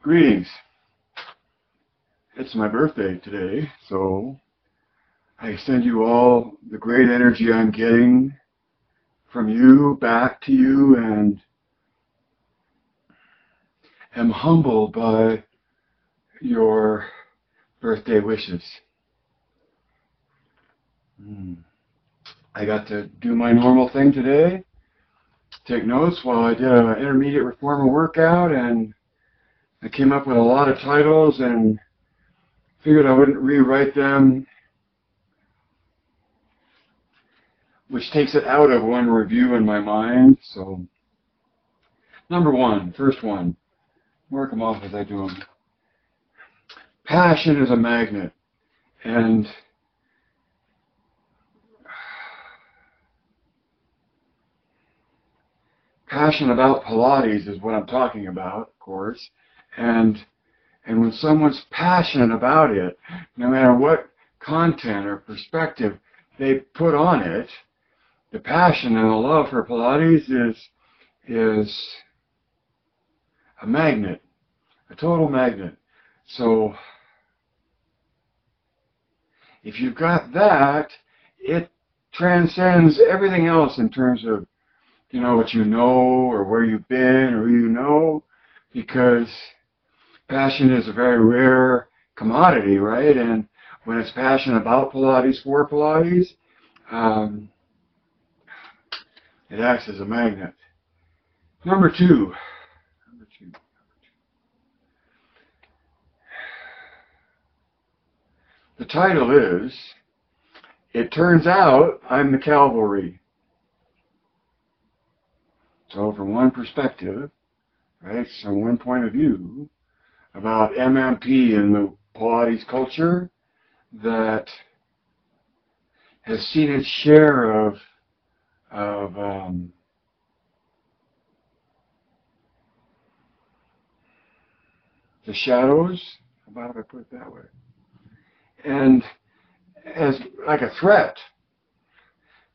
Greetings. It's my birthday today, so I send you all the great energy I'm getting from you back to you, and am humbled by your birthday wishes. I got to do my normal thing today, take notes while I did an intermediate reformer workout, and I came up with a lot of titles and figured I wouldn't rewrite them, which takes it out of one review in my mind. So, number one, first one, work them off as I do them. Passion is a magnet, and passion about Pilates is what I'm talking about, of course, and when someone's passionate about it, no matter what content or perspective they put on it, the passion and the love for Pilates is a magnet, a total magnet. So if you've got that, it transcends everything else in terms of, you know, what you know or where you've been or who you know, because passion is a very rare commodity, right? And when it's passion about Pilates, for Pilates, it acts as a magnet. Number two. The title is, It Turns Out I'm the Cavalry. So from one perspective, right, from one point of view, about MMP in the Pilates culture that has seen its share of the shadows, how do I put it that way, and as like a threat,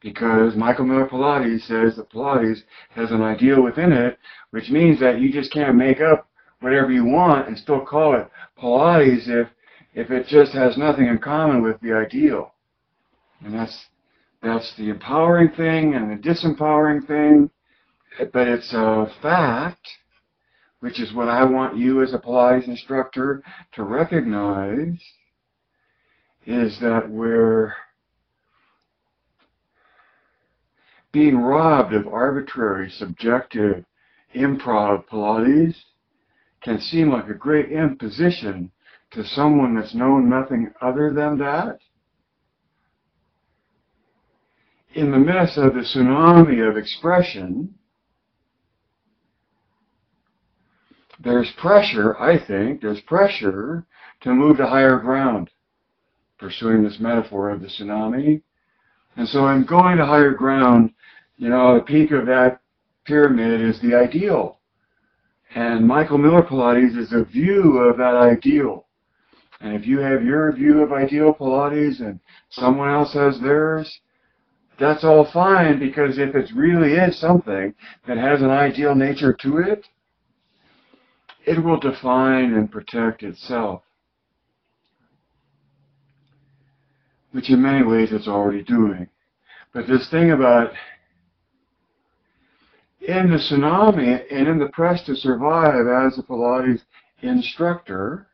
because Michael Miller Pilates says that Pilates has an ideal within it, which means that you just can't make up whatever you want and still call it Pilates if it just has nothing in common with the ideal. And that's the empowering thing and the disempowering thing, but it's a fact, which is what I want you as a Pilates instructor to recognize, is that we're being robbed of arbitrary, subjective, improv Pilates. Can seem like a great imposition to someone that's known nothing other than that. In the midst of the tsunami of expression, there's pressure, I think, there's pressure to move to higher ground, pursuing this metaphor of the tsunami. And so in going to higher ground, you know, the peak of that pyramid is the ideal. And Michael Miller Pilates is a view of that ideal. And if you have your view of ideal Pilates and someone else has theirs, that's all fine, because if it really is something that has an ideal nature to it, it will define and protect itself, which in many ways it's already doing. But this thing about in the tsunami and in the press to survive as a Pilates instructor,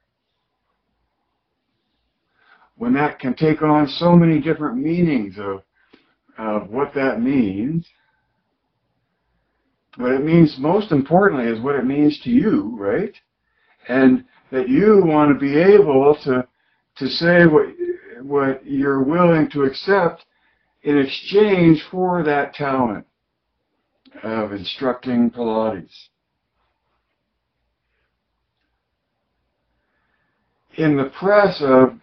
when that can take on so many different meanings of what that means, what it means most importantly is what it means to you, right? And that you want to be able to say what you're willing to accept in exchange for that talent of instructing Pilates. In the press of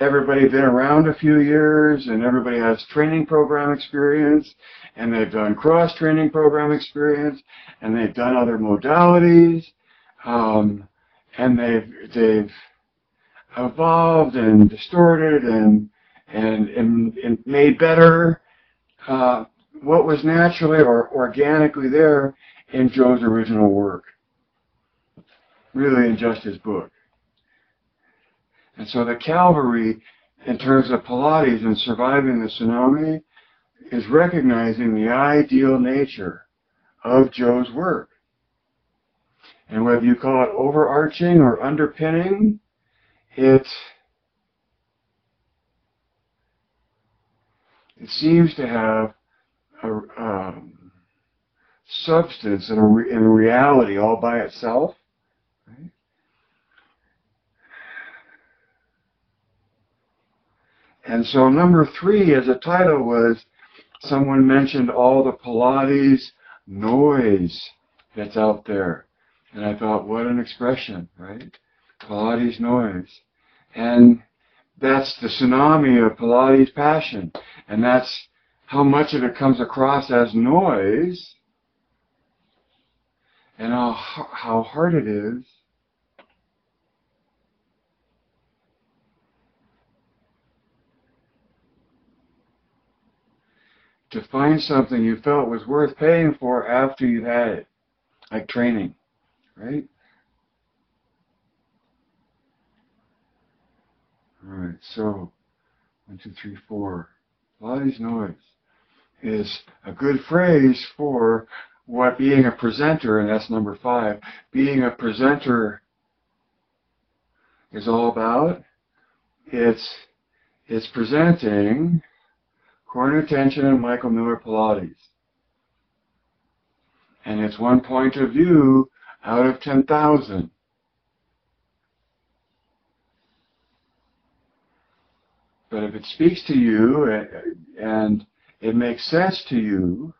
everybody been around a few years and everybody has training program experience and they've done cross-training program experience and they've done other modalities, and they've evolved and distorted and made better what was naturally or organically there in Joe's original work. really in just his book. And so the cavalry, in terms of Pilates and surviving the tsunami, is recognizing the ideal nature of Joe's work. And whether you call it overarching or underpinning, it seems to have a substance and a reality all by itself. Right? And so number 3 as a title was, someone mentioned all the Pilates noise that's out there. And I thought, what an expression, right? Pilates noise. And that's the tsunami of Pilates passion. And that's how much of it comes across as noise, and how hard it is to find something you felt was worth paying for after you had it, like training, right? All right, so 1, 2, 3, 4. Pilates noise is a good phrase for what being a presenter, and that's number 5, being a presenter is all about. It's presenting core nutension and Michael Miller Pilates. And it's one point of view out of 10,000. But if it speaks to you and it makes sense to you,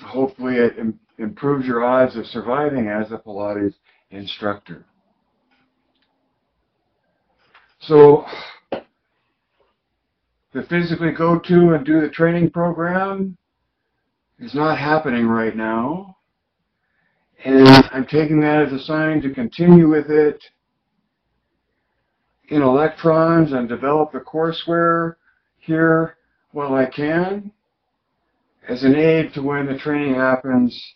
hopefully it improves your odds of surviving as a Pilates instructor. So, to physically go to and do the training program is not happening right now. And I'm taking that as a sign to continue with it in electrons and develop the courseware here while I can, as an aid to when the training happens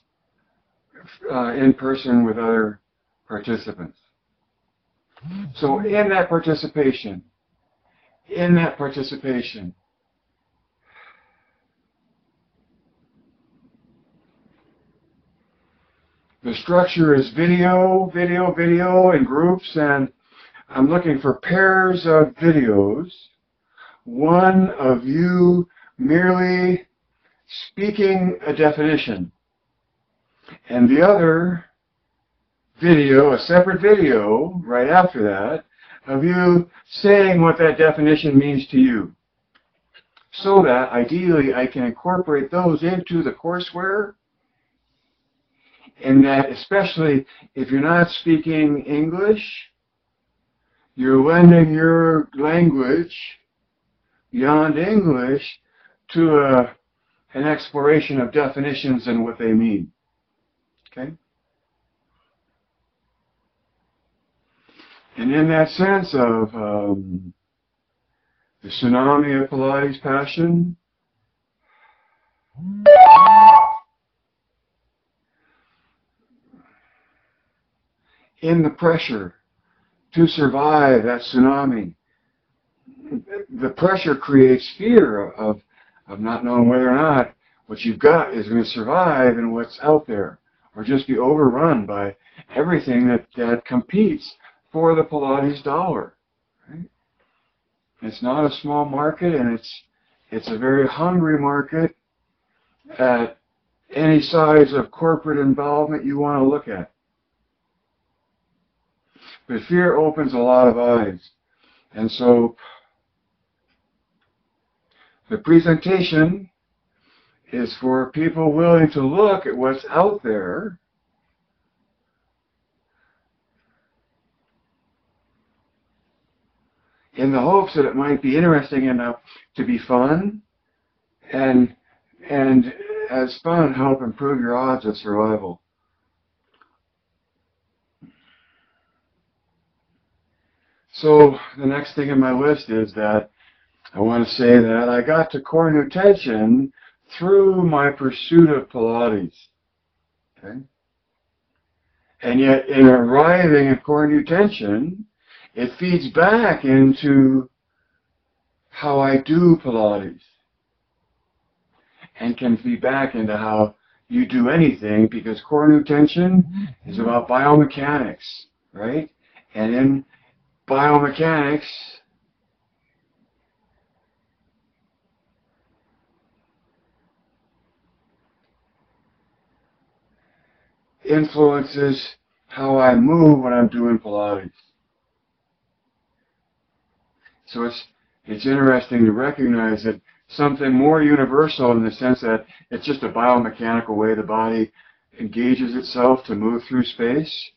in person with other participants. So in that participation, the structure is video in groups, and I'm looking for pairs of videos. One of you merely speaking a definition, and the other video, a separate video right after that, of you saying what that definition means to you, so that ideally I can incorporate those into the courseware, and that especially if you're not speaking English, you're lending your language beyond English to an exploration of definitions and what they mean. Okay? And in that sense of the tsunami of Pilates passion, in the pressure to survive that tsunami, the pressure creates fear of not knowing whether or not what you've got is going to survive and what's out there, or just be overrun by everything that competes for the Pilates dollar. Right? It's not a small market, and it's a very hungry market at any size of corporate involvement you want to look at. But fear opens a lot of eyes. And so the presentation is for people willing to look at what's out there in the hopes that it might be interesting enough to be fun, and as fun, help improve your odds of survival. So the next thing in my list is that I want to say that I got to core nutension through my pursuit of Pilates. Okay? And yet, in arriving at core nutension, it feeds back into how I do Pilates, and can feed back into how you do anything, because core nutention is about biomechanics, right? And in biomechanics, influences how I move when I'm doing Pilates. So it's interesting to recognize that something more universal, in the sense that it's just a biomechanical way the body engages itself to move through space.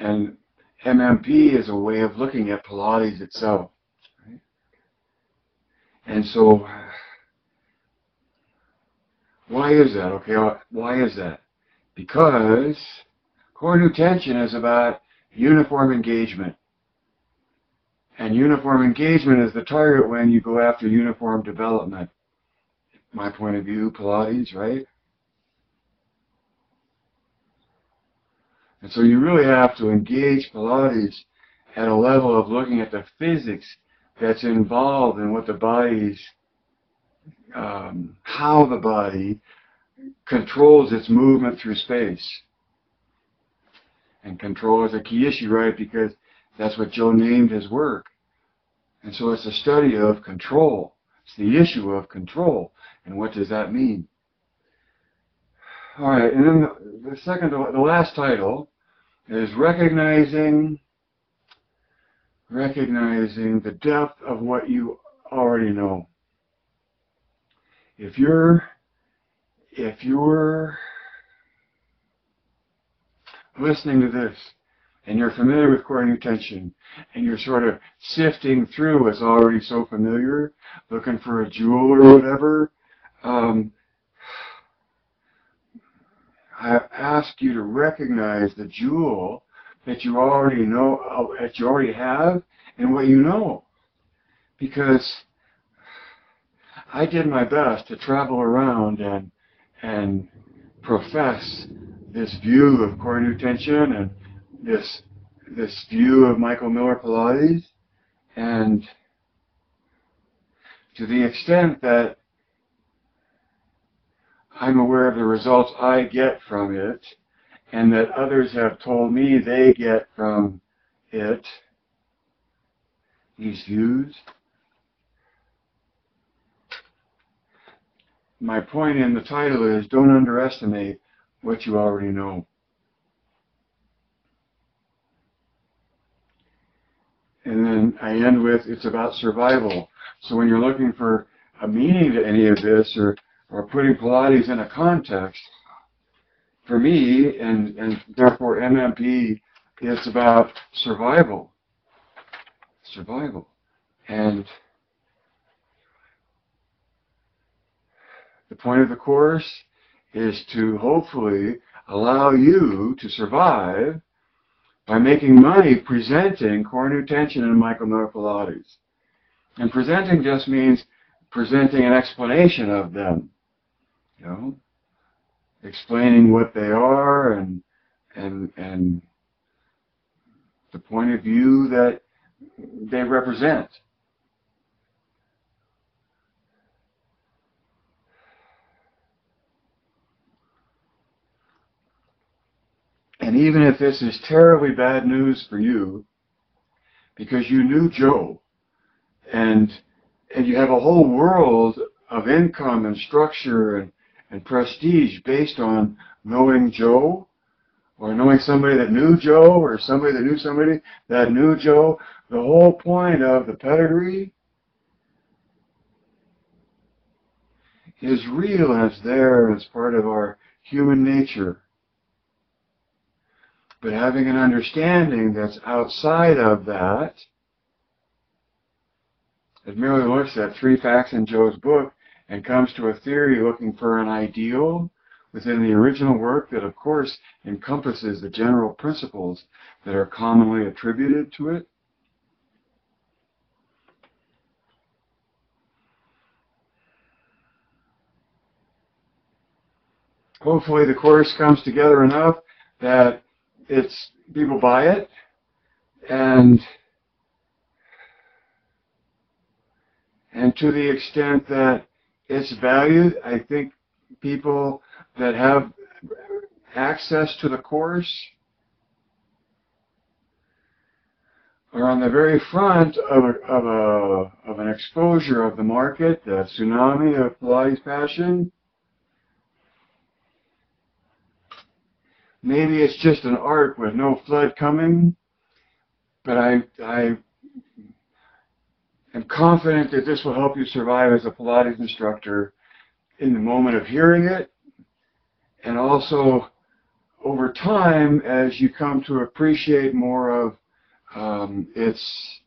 And MMP is a way of looking at Pilates itself. Right? And so, why is that? Okay, why is that? Because core nutention is about uniform engagement. And uniform engagement is the target when you go after uniform development. My point of view, Pilates, right? And so you really have to engage Pilates at a level of looking at the physics that's involved in what the body's, how the body controls its movement through space. And control is a key issue, right? Because that's what Joe named his work. And so it's a study of control. It's the issue of control. And what does that mean? All right, and then the last title is recognizing the depth of what you already know. If you're listening to this, and you're familiar with core nutention, and you're sort of sifting through what's already so familiar, looking for a jewel or whatever, I ask you to recognize the jewel that you already know, that you already have, and what you know. Because I did my best to travel around and profess this view of core nutention and this view of Michael Miller Pilates, and to the extent that I'm aware of the results I get from it, and that others have told me they get from it, these views. My point in the title is, don't underestimate what you already know. And then I end with, it's about survival. So when you're looking for a meaning to any of this, or putting Pilates in a context, for me, and therefore MMP, it's about survival. Survival. And the point of the course is to hopefully allow you to survive by making money presenting core nutention and Michael Miller Pilates. And presenting just means presenting an explanation of them, you know, explaining what they are and the point of view that they represent. And even if this is terribly bad news for you, because you knew Joe, and you have a whole world of income and structure and prestige based on knowing Joe, or knowing somebody that knew Joe, or somebody that knew somebody that knew Joe. The whole point of the pedigree is real, and it's there as part of our human nature. But having an understanding that's outside of that, it merely looks at 3 facts in Joe's book and comes to a theory looking for an ideal, within the original work that, of course, encompasses the general principles that are commonly attributed to it. Hopefully the course comes together enough that people buy it, and to the extent that it's valued, I think people that have access to the course are on the very front of an exposure of the market, the tsunami of Pilates passion. Maybe it's just an arc with no flood coming, but I am confident that this will help you survive as a Pilates instructor in the moment of hearing it, and also over time as you come to appreciate more of its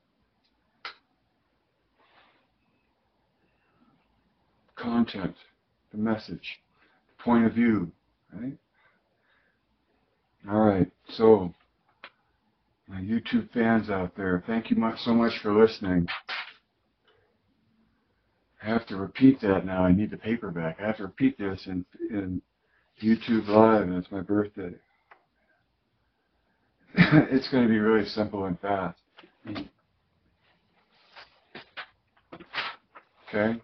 content, the message, the point of view, right? All right, so my YouTube fans out there, thank you so much for listening. I have to repeat that now. I need the paperback. I have to repeat this in YouTube Live, and it's my birthday. It's going to be really simple and fast. Okay?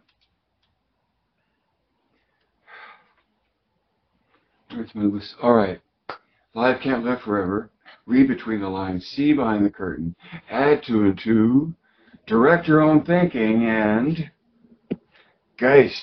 Let's move this. All right. Life can't live forever. Read between the lines. See behind the curtain. Add 2 and 2. Direct your own thinking, and Geist.